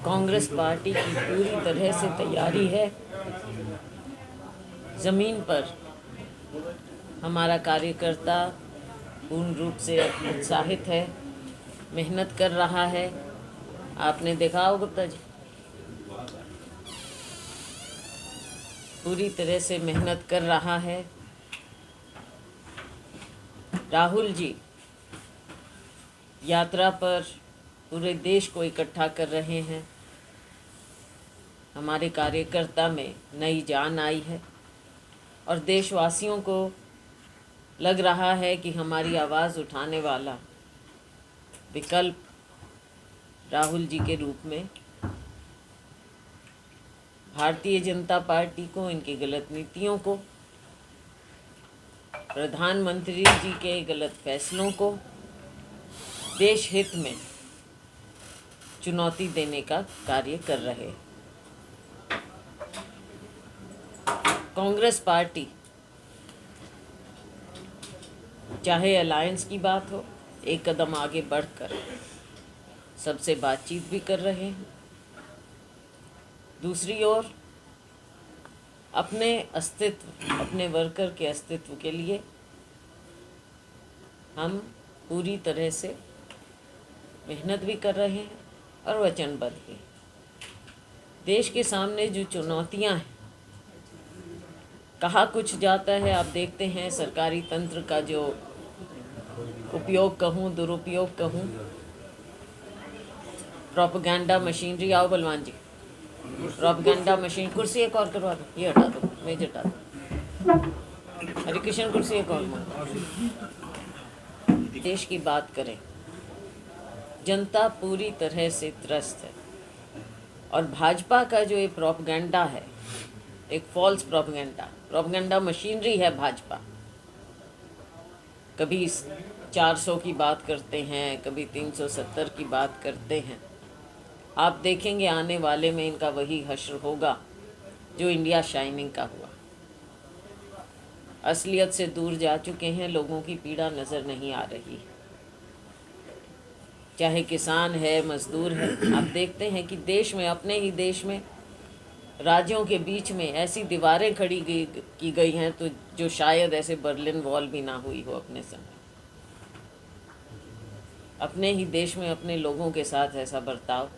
Congress party की पूरी तरह से तैयारी है। ज़मीन पर हमारा कार्यकर्ता पूर्ण रूप से उत्साहित है, मेहनत कर रहा है। आपने देखा हो गुप्ता जी, पूरी तरह से मेहनत कर रहा है। राहुल जी यात्रा पर पूरे देश को इकट्ठा कर रहे हैं। हमारे कार्यकर्ता में नई जान आई है और देशवासियों को लग रहा है कि हमारी आवाज़ उठाने वाला विकल्प राहुल जी के रूप में भारतीय जनता पार्टी को, इनकी गलत नीतियों को, प्रधानमंत्री जी के गलत फैसलों को देश हित में चुनौती देने का कार्य कर रहे हैं। कांग्रेस पार्टी चाहे अलायंस की बात हो, एक कदम आगे बढ़कर सबसे बातचीत भी कर रहे हैं। दूसरी ओर अपने अस्तित्व, अपने वर्कर के अस्तित्व के लिए हम पूरी तरह से मेहनत भी कर रहे हैं और वचनबद्ध भी। देश के सामने जो चुनौतियां हैं, कहा कुछ जाता है, आप देखते हैं सरकारी तंत्र का जो उपयोग कहूँ, दुरुपयोग कहूँ, प्रोपेगेंडा मशीनरी। आओ बलवान जी, प्रोपेगेंडा मशीन। कुर्सी एक और करवा दो, ये हटा दो, मेज हटा दो। हरिकृष्ण कुर्सी एक और मांगो। देश की बात करें, जनता पूरी तरह से त्रस्त है और भाजपा का जो ये प्रोपेगेंडा है, एक फॉल्स प्रोपेगेंडा मशीनरी है भाजपा। कभी 400 की बात करते हैं, कभी 370 की बात करते हैं। आप देखेंगे आने वाले में इनका वही हश्र होगा जो इंडिया शाइनिंग का हुआ। असलियत से दूर जा चुके हैं, लोगों की पीड़ा नज़र नहीं आ रही। चाहे किसान है, मजदूर है, आप देखते हैं कि देश में, अपने ही देश में, राज्यों के बीच में ऐसी दीवारें खड़ी की गई हैं तो जो शायद ऐसे बर्लिन वॉल भी ना हुई हो अपने समय। अपने ही देश में अपने लोगों के साथ ऐसा बर्ताव,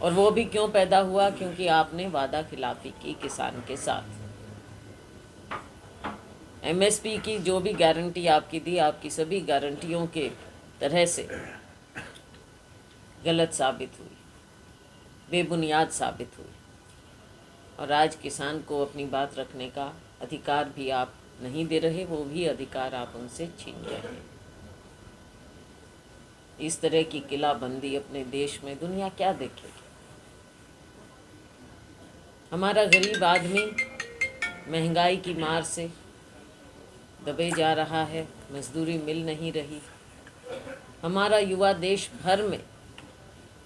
और वो भी क्यों पैदा हुआ? क्योंकि आपने वादा खिलाफी की किसान के साथ। एमएसपी की जो भी गारंटी आपकी दी, आपकी सभी गारंटियों के तरह से गलत साबित हुई, बेबुनियाद साबित हुई। और आज किसान को अपनी बात रखने का अधिकार भी आप नहीं दे रहे, वो भी अधिकार आप उनसे छीन रहे हैं। इस तरह की किलाबंदी अपने देश में दुनिया क्या देखेगी? हमारा गरीब आदमी महंगाई की मार से दबे जा रहा है, मजदूरी मिल नहीं रही। हमारा युवा देश भर में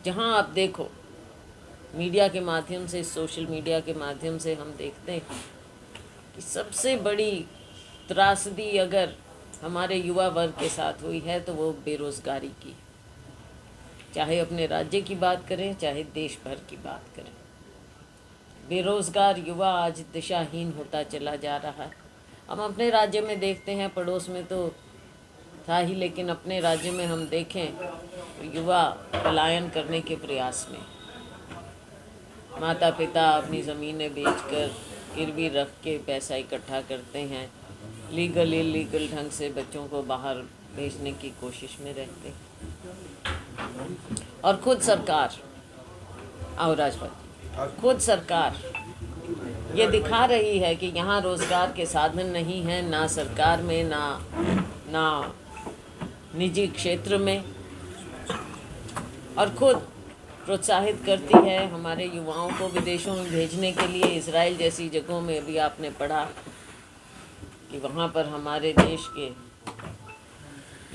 जहां आप देखो, मीडिया के माध्यम से, सोशल मीडिया के माध्यम से हम देखते हैं कि सबसे बड़ी त्रासदी अगर हमारे युवा वर्ग के साथ हुई है तो वो बेरोज़गारी की। चाहे अपने राज्य की बात करें, चाहे देश भर की बात करें, बेरोज़गार युवा आज दिशाहीन होता चला जा रहा है। हम अपने राज्य में देखते हैं, पड़ोस में तो था ही, लेकिन अपने राज्य में हम देखें तो युवा पलायन करने के प्रयास में, माता पिता अपनी ज़मीनें बेचकर गिरवी रख के पैसा इकट्ठा करते हैं, लीगल इलीगल ढंग से बच्चों को बाहर भेजने की कोशिश में रहते हैं। और खुद सरकार, आओ राजपत, खुद सरकार ये दिखा रही है कि यहाँ रोज़गार के साधन नहीं हैं, ना सरकार में, ना निजी क्षेत्र में, और खुद प्रोत्साहित करती है हमारे युवाओं को विदेशों में भेजने के लिए। इजराइल जैसी जगहों में भी आपने पढ़ा कि वहाँ पर हमारे देश के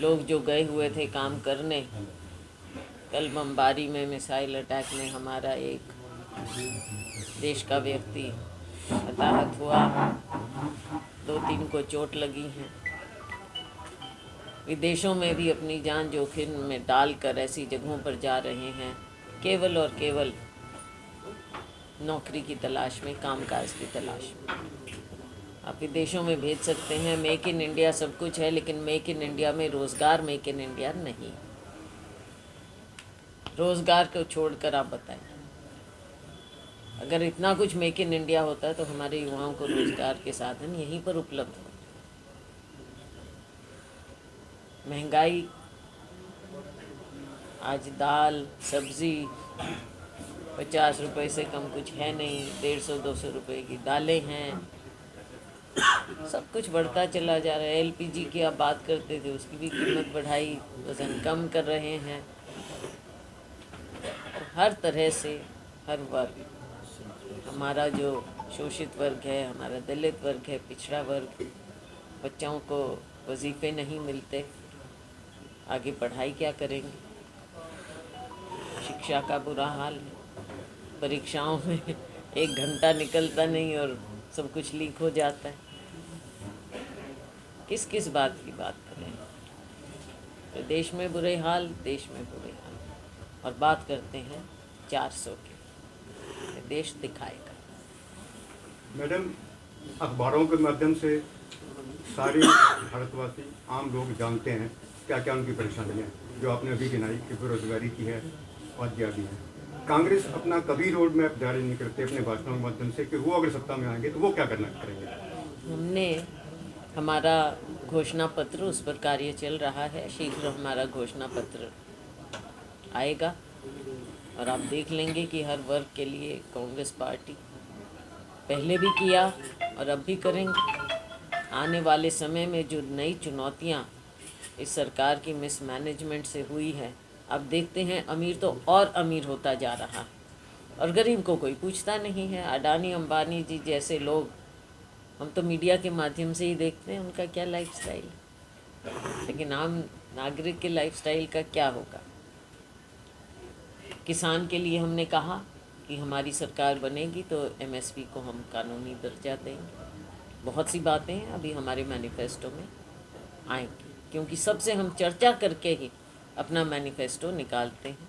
लोग जो गए हुए थे काम करने, कल बमबारी में, मिसाइल अटैक में हमारा एक देश का व्यक्ति हताहत हुआ, 2-3 को चोट लगी हैं। विदेशों में भी अपनी जान जोखिम में डालकर ऐसी जगहों पर जा रहे हैं केवल और केवल नौकरी की तलाश में, कामकाज की तलाश में। आप विदेशों में भेज सकते हैं, मेक इन इंडिया सब कुछ है, लेकिन मेक इन इंडिया में रोज़गार मेक इन इंडिया नहीं। रोज़गार को छोड़कर आप बताएं, अगर इतना कुछ मेक इन इंडिया होता है तो हमारे युवाओं को रोज़गार के साधन यहीं पर उपलब्ध होते। महंगाई, आज दाल सब्ज़ी 50 रुपए से कम कुछ है नहीं, 150-200 रुपए की दालें हैं, सब कुछ बढ़ता चला जा रहा है। एलपीजी की आप बात करते थे, उसकी भी कीमत बढ़ाई, वज़न कम कर रहे हैं। हर तरह से हर वर्ग, हमारा जो शोषित वर्ग है, हमारा दलित वर्ग है, पिछड़ा वर्ग, बच्चों को वजीफ़े नहीं मिलते, आगे पढ़ाई क्या करेंगे। शिक्षा का बुरा हाल है, परीक्षाओं में 1 घंटा निकलता नहीं और सब कुछ लीक हो जाता है। किस किस बात की बात करें। तो देश में बुरे हाल, देश में बुरे हाल। और बात करते हैं 400 की, देश दिखाएगा। मैडम, अखबारों के माध्यम से सारे भारतवासी आम लोग जानते हैं क्या क्या उनकी परेशानियाँ जो आपने अभी गिनाई कि बेरोजगारी की है और क्या भी है। कांग्रेस अपना कभी रोड मैप जारी नहीं करते अपने भाषणों के माध्यम से कि वो अगर सत्ता में आएंगे तो वो क्या करना करेंगे। हमने हमारा घोषणा पत्र, उस पर कार्य चल रहा है। शीघ्र हमारा घोषणा पत्र आएगा और आप देख लेंगे कि हर वर्ग के लिए कांग्रेस पार्टी पहले भी किया और अब भी करेंगे। आने वाले समय में जो नई चुनौतियां इस सरकार की मिसमैनेजमेंट से हुई है, अब देखते हैं अमीर तो और अमीर होता जा रहा है और गरीब को कोई पूछता नहीं है। अडानी अंबानी जी जैसे लोग, हम तो मीडिया के माध्यम से ही देखते हैं उनका क्या लाइफस्टाइल, लेकिन आम नागरिक के लाइफस्टाइल का क्या होगा। किसान के लिए हमने कहा कि हमारी सरकार बनेगी तो एमएसपी को हम कानूनी दर्जा देंगे। बहुत सी बातें हैं अभी हमारे मैनिफेस्टो में आएंगी, क्योंकि सबसे हम चर्चा करके ही अपना मैनिफेस्टो निकालते हैं।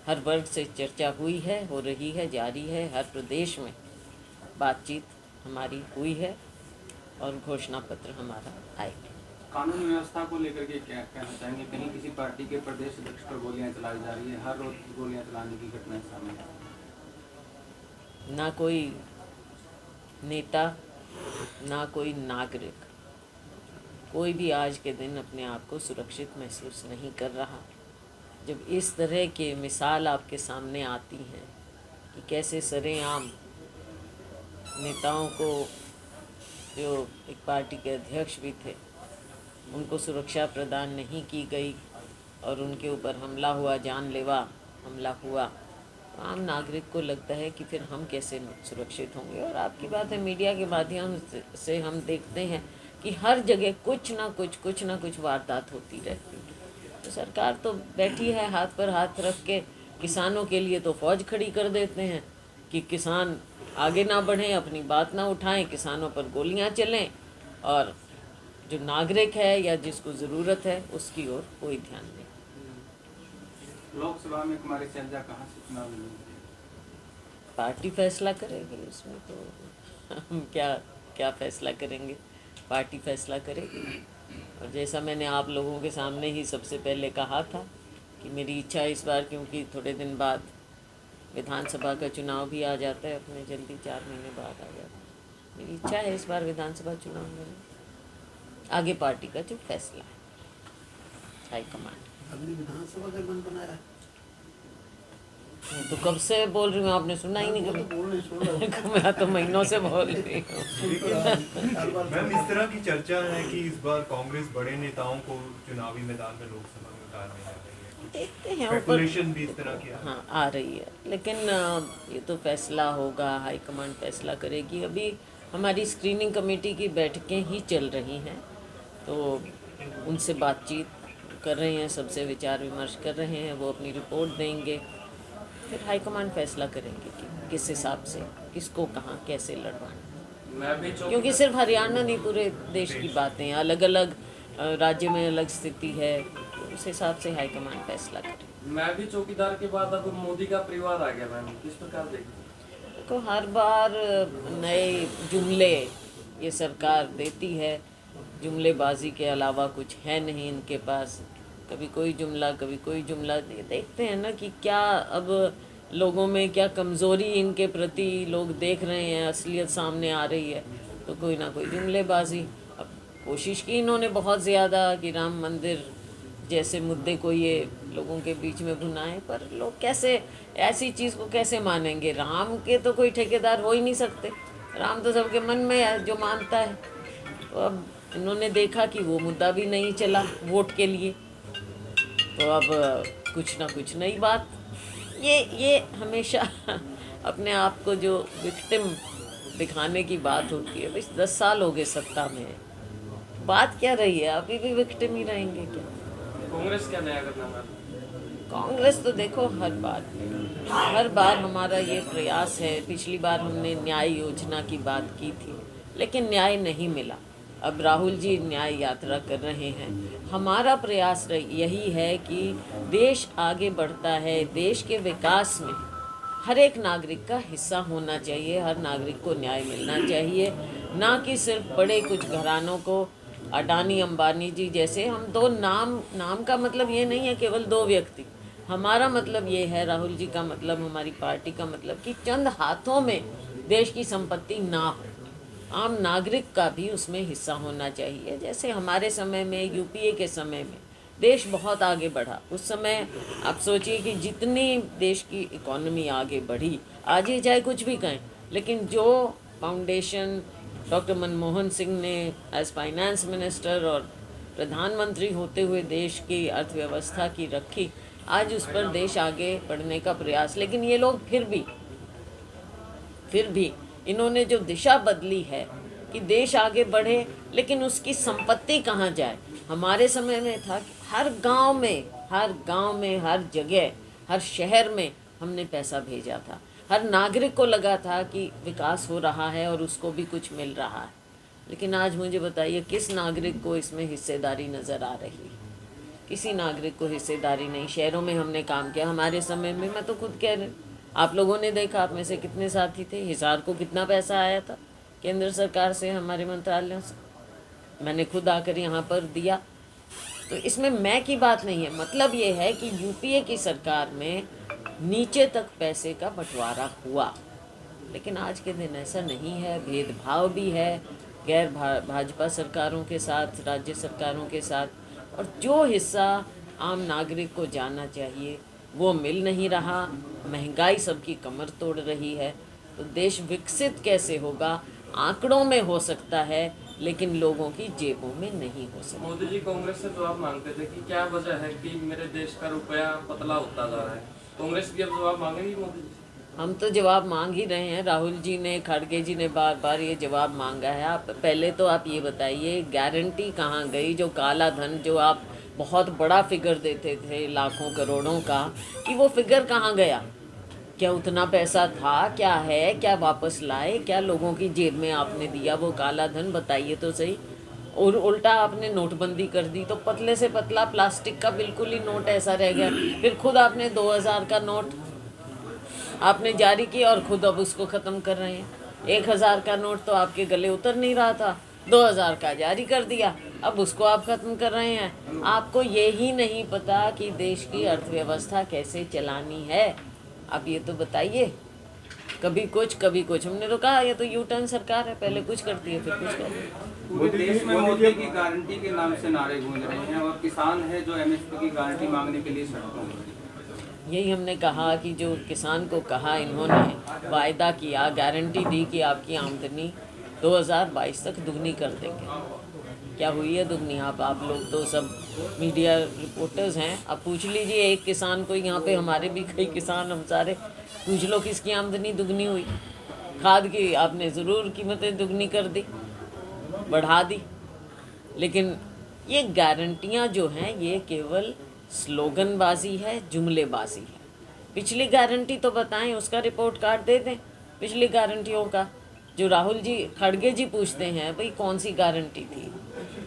हर वर्ग से चर्चा हुई है, हो रही है, जारी है। हर प्रदेश में बातचीत हमारी हुई है और घोषणा पत्र हमारा आएगा। कानून व्यवस्था को लेकर के क्या कहना चाहेंगे। कहीं किसी पार्टी के प्रदेश अध्यक्ष पर गोलियां चलाई जा रही है, हर रोज गोलियां चलाने की घटनाएं सामने आ रही है। ना कोई नेता, ना कोई नागरिक, कोई भी आज के दिन अपने आप को सुरक्षित महसूस नहीं कर रहा। जब इस तरह के मिसाल आपके सामने आती हैं कि कैसे सरेआम नेताओं को, जो एक पार्टी के अध्यक्ष भी थे, उनको सुरक्षा प्रदान नहीं की गई और उनके ऊपर हमला हुआ, जानलेवा हमला हुआ, तो आम नागरिक को लगता है कि फिर हम कैसे सुरक्षित होंगे। और आपकी बात है, मीडिया के माध्यम से हम देखते हैं कि हर जगह कुछ ना कुछ वारदात होती रहती है। तो सरकार तो बैठी है हाथ पर हाथ रख के, किसानों के लिए तो फौज खड़ी कर देते हैं कि किसान आगे ना बढ़ें, अपनी बात ना उठाएं, किसानों पर गोलियां चलें, और जो नागरिक है या जिसको ज़रूरत है उसकी ओर कोई ध्यान नहीं। लोकसभा में कुमारी शैलजा कहाँ से चुनाव लड़ेंगे? पार्टी फैसला करेगी, उसमें तो हम क्या फैसला करेंगे, पार्टी फैसला करेगी। और जैसा मैंने आप लोगों के सामने ही सबसे पहले कहा था कि मेरी इच्छा इस बार, क्योंकि थोड़े दिन बाद विधानसभा का चुनाव भी आ जाता है, अपने जल्दी 4 महीने बाद आ जाता है, मेरी इच्छा है इस बार विधानसभा चुनाव में आगे पार्टी का जो फैसला है हाईकमांड। अगली विधानसभा का मन बनाया तो कब से बोल रही हूँ, आपने सुना ही नहीं कभी। मैं तो महीनों से बोल रही हूँ। मैम, इस तरह की चर्चा है कि इस बार कांग्रेस बड़े नेताओं को चुनावी मैदान में लोकसभा में उतारने जा रही है। देखते हैं, स्पेकुलेशन भी इस तरह की हाँ आ रही है, लेकिन ये तो फैसला होगा, हाईकमांड फैसला करेगी। अभी हमारी स्क्रीनिंग कमेटी की बैठकें ही चल रही हैं, तो उनसे बातचीत कर रहे हैं, सबसे विचार विमर्श कर रहे हैं, वो अपनी रिपोर्ट देंगे, फिर हाईकमांड फैसला करेंगे कि किस हिसाब से किसको कहाँ कैसे लड़वाना। क्योंकि सिर्फ हरियाणा नहीं, पूरे देश की बातें, अलग अलग राज्य में अलग स्थिति है, तो उस हिसाब से हाईकमान फैसला करे। मैं भी चौकीदार के बाद अब मोदी का परिवार आ गया मैम, किस प्रकार देखते हैं? देखो, हर बार नए जुमले ये सरकार देती है, जुमलेबाजी के अलावा कुछ है नहीं इनके पास। कभी कोई जुमला, कभी कोई जुमला। देखते हैं ना कि क्या अब लोगों में क्या कमज़ोरी इनके प्रति लोग देख रहे हैं, असलियत सामने आ रही है, तो कोई ना कोई जुमलेबाजी। अब कोशिश की इन्होंने बहुत ज़्यादा कि राम मंदिर जैसे मुद्दे को ये लोगों के बीच में भुनाए, पर लोग कैसे ऐसी चीज़ को कैसे मानेंगे? राम के तो कोई ठेकेदार हो ही नहीं सकते, राम तो सबके मन में है जो मानता है। तो अब इन्होंने देखा कि वो मुद्दा भी नहीं चला वोट के लिए, तो अब कुछ ना कुछ नई बात। ये हमेशा अपने आप को जो विक्टिम दिखाने की बात होती है। भाई 10 साल हो गए सत्ता में, बात क्या रही है? अभी भी विक्टिम ही रहेंगे क्या? कांग्रेस क्या नया करना मैम? कांग्रेस तो देखो हर बार हमारा ये प्रयास है। पिछली बार हमने न्याय योजना की बात की थी, लेकिन न्याय नहीं मिला। अब राहुल जी न्याय यात्रा कर रहे हैं। हमारा प्रयास यही है कि देश आगे बढ़ता है, देश के विकास में हर एक नागरिक का हिस्सा होना चाहिए, हर नागरिक को न्याय मिलना चाहिए, ना कि सिर्फ बड़े कुछ घरानों को, अडानी अंबानी जी जैसे। हम दो नाम का मतलब ये नहीं है केवल दो व्यक्ति। हमारा मतलब ये है, राहुल जी का मतलब, हमारी पार्टी का मतलब कि चंद हाथों में देश की संपत्ति ना हो, आम नागरिक का भी उसमें हिस्सा होना चाहिए। जैसे हमारे समय में, यूपीए के समय में देश बहुत आगे बढ़ा। उस समय आप सोचिए कि जितनी देश की इकोनॉमी आगे बढ़ी, आज ये चाहे कुछ भी कहें, लेकिन जो फाउंडेशन डॉक्टर मनमोहन सिंह ने एज फाइनेंस मिनिस्टर और प्रधानमंत्री होते हुए देश की अर्थव्यवस्था की रखी, आज उस पर देश आगे बढ़ने का प्रयास। लेकिन ये लोग फिर भी इन्होंने जो दिशा बदली है कि देश आगे बढ़े, लेकिन उसकी संपत्ति कहाँ जाए। हमारे समय में था कि हर गांव में, हर जगह, हर शहर में हमने पैसा भेजा था। हर नागरिक को लगा था कि विकास हो रहा है और उसको भी कुछ मिल रहा है। लेकिन आज मुझे बताइए, किस नागरिक को इसमें हिस्सेदारी नज़र आ रही है? किसी नागरिक को हिस्सेदारी नहीं। शहरों में हमने काम किया हमारे समय में, मैं तो खुद कह रही, आप लोगों ने देखा, आप में से कितने साथी थे, हिसार को कितना पैसा आया था केंद्र सरकार से, हमारे मंत्रालयों से। मैंने खुद आकर यहाँ पर दिया। तो इसमें मैं की बात नहीं है। मतलब ये है कि यूपीए की सरकार में नीचे तक पैसे का बंटवारा हुआ, लेकिन आज के दिन ऐसा नहीं है। भेदभाव भी है गैर भाजपा सरकारों के साथ, राज्य सरकारों के साथ, और जो हिस्सा आम नागरिक को जाना चाहिए वो मिल नहीं रहा। महंगाई सबकी कमर तोड़ रही है। तो देश विकसित कैसे होगा? आंकड़ों में हो सकता है, लेकिन लोगों की जेबों में नहीं हो सकता। मोदी जी कांग्रेस से जवाब मांगते थे कि क्या वजह है कि मेरे देश का रुपया पतला होता जा रहा है। कांग्रेस भी अब जवाब मांगेगी मोदी जी? हम तो जवाब मांग ही रहे हैं। राहुल जी ने, खड़गे जी ने बार बार ये जवाब मांगा है। आप पहले तो आप ये बताइए, गारंटी कहाँ गई? जो काला धन, जो आप बहुत बड़ा फिगर देते थे लाखों करोड़ों का, कि वो फिगर कहाँ गया? क्या उतना पैसा था? क्या है? क्या वापस लाए? क्या लोगों की जेब में आपने दिया वो काला धन? बताइए तो सही। और उल्टा आपने नोटबंदी कर दी, तो पतले से पतला प्लास्टिक का बिल्कुल ही नोट ऐसा रह गया। फिर खुद आपने 2000 का नोट आपने जारी किया और खुद अब उसको ख़त्म कर रहे हैं। 1000 का नोट तो आपके गले उतर नहीं रहा था, 2000 का जारी कर दिया, अब उसको आप ख़त्म कर रहे हैं। आपको ये ही नहीं पता कि देश की अर्थव्यवस्था कैसे चलानी है। आप ये तो बताइए। कभी कुछ हमने तो कहा ये तो यू टर्न सरकार है, पहले कुछ करती है फिर कुछ करती है। पूरे देश में मोदी की गारंटी के नाम से नारे गूंज रहे हैं और किसान है जो एमएसपी की गारंटी मांगने के लिए सड़कों पर। यही हमने कहा कि जो किसान को कहा, इन्होंने वायदा किया, गारंटी दी कि आपकी आमदनी 2022 तक दुगनी कर देंगे। क्या हुई है दुगनी? आप लोग तो सब मीडिया रिपोर्टर्स हैं। अब पूछ लीजिए एक किसान को, यहाँ पे हमारे भी कई किसान, हम सारे पूछ लो किसकी आमदनी दुगनी हुई। खाद की आपने ज़रूर कीमतें दुगनी कर दी, बढ़ा दी, लेकिन ये गारंटियाँ जो हैं ये केवल स्लोगनबाजी है, जुमलेबाजी है। पिछली गारंटी तो बताएं, उसका रिपोर्ट कार्ड दे दें पिछली गारंटियों का। जो राहुल जी, खड़गे जी पूछते हैं भाई कौन सी गारंटी थी,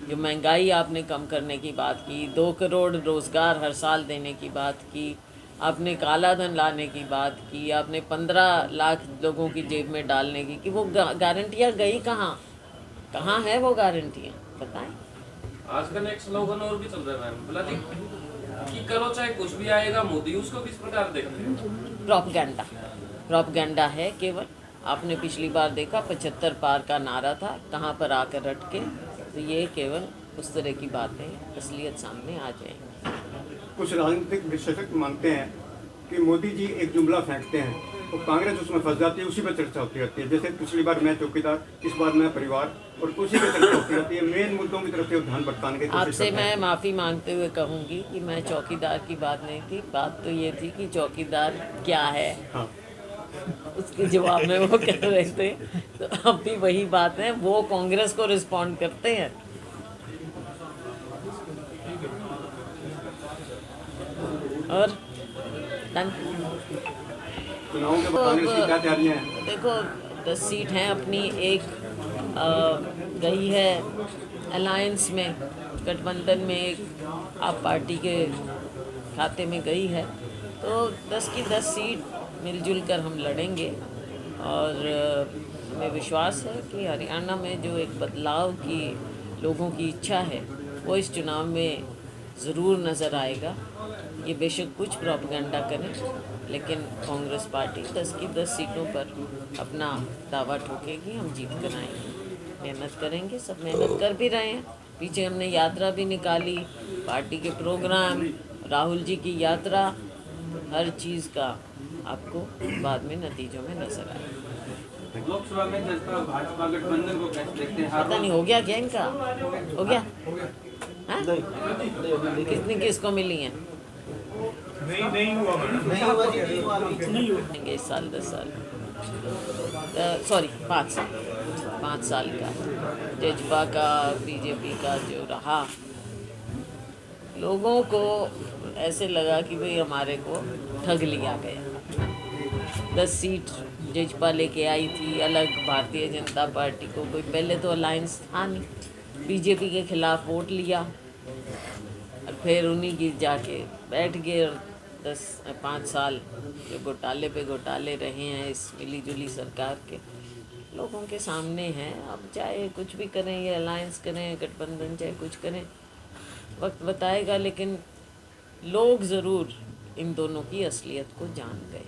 जो महंगाई आपने कम करने की बात की, 2 करोड़ रोज़गार हर साल देने की बात की, आपने काला धन लाने की बात की, आपने 15 लाख लोगों की जेब में डालने की, कि वो गारंटियाँ गई कहाँ? कहाँ है वो गारंटियाँ, बताएं। आजकल एक स्लोगन और भी चल रहा है मैम, बोला जी कि करो चाहे कुछ भी आएगा मोदी, उसको किस प्रकार देखते हैं? प्रोपगेंडा, प्रोपगेंडा है केवल। आपने पिछली बार देखा 75 पार का नारा था, कहाँ पर आकर रटके। तो ये केवल उस तरह की बातें असलियत सामने आ जाएंगी। कुछ राजनीतिक विशेषज्ञ मानते हैं कि मोदी जी एक जुमला फेंकते हैं तो कांग्रेस उसमें फंस जाती है, उसी पर चर्चा होती रहती है। जैसे पिछली बार मैं चौकीदार, इस बार मैं परिवार, और उसी पर चर्चा होती रहती है। मेन मुद्दों की तरफ से ध्यान भटकाने की कोशिश आपसे करते हैं। मैं माफ़ी मांगते हुए कहूँगी कि मैं चौकीदार की बात नहीं थी। बात तो ये थी कि चौकीदार क्या है, हाँ, उसके जवाब में वो कह रहे थे। तो अब भी वही बात है, वो कांग्रेस को रिस्पॉन्ड करते हैं। और डन। चुनाव के बाद कांग्रेस की क्या तैयारियां हैं? देखो 10 सीट हैं अपनी, एक गई है अलायंस में, गठबंधन में, एक आप पार्टी के खाते में गई है। तो 10 की 10 सीट मिलजुल कर हम लड़ेंगे। और हमें विश्वास है कि हरियाणा में जो एक बदलाव की लोगों की इच्छा है वो इस चुनाव में ज़रूर नज़र आएगा। ये बेशक कुछ प्रोपगेंडा करें, लेकिन कांग्रेस पार्टी 10 की 10 सीटों पर अपना दावा ठोकेगी, हम जीत कर आएंगे। मेहनत करेंगे, सब मेहनत कर भी रहे हैं। पीछे हमने यात्रा भी निकाली, पार्टी के प्रोग्राम, राहुल जी की यात्रा, हर चीज़ का आपको बाद में नतीजों में नजर आएगा। लोकसभा में जसपा भाजपा गठबंधन को कैसे देखते हैं? पता नहीं हो गया क्या इनका? हो गया? हाँ? कितनी किसको मिली हैं? नहीं हुआ मैडम। देंगे इस साल 10 साल, सॉरी 5 साल का जजपा का, बीजेपी का जो रहा, लोगों को ऐसे लगा कि भाई हमारे को ठग लिया गया। 10 सीट जजपा लेके आई थी, अलग भारतीय जनता पार्टी को कोई पहले तो अलायंस था नहीं, बीजेपी के खिलाफ वोट लिया और फिर उन्हीं की जाके बैठ गए। और 5 साल जो घोटाले पे घोटाले रहे हैं इस मिली जुली सरकार के, लोगों के सामने हैं। अब चाहे कुछ भी करें, ये अलायंस करें, गठबंधन चाहे कुछ करें, वक्त बताएगा। लेकिन लोग ज़रूर इन दोनों की असलियत को जान गए।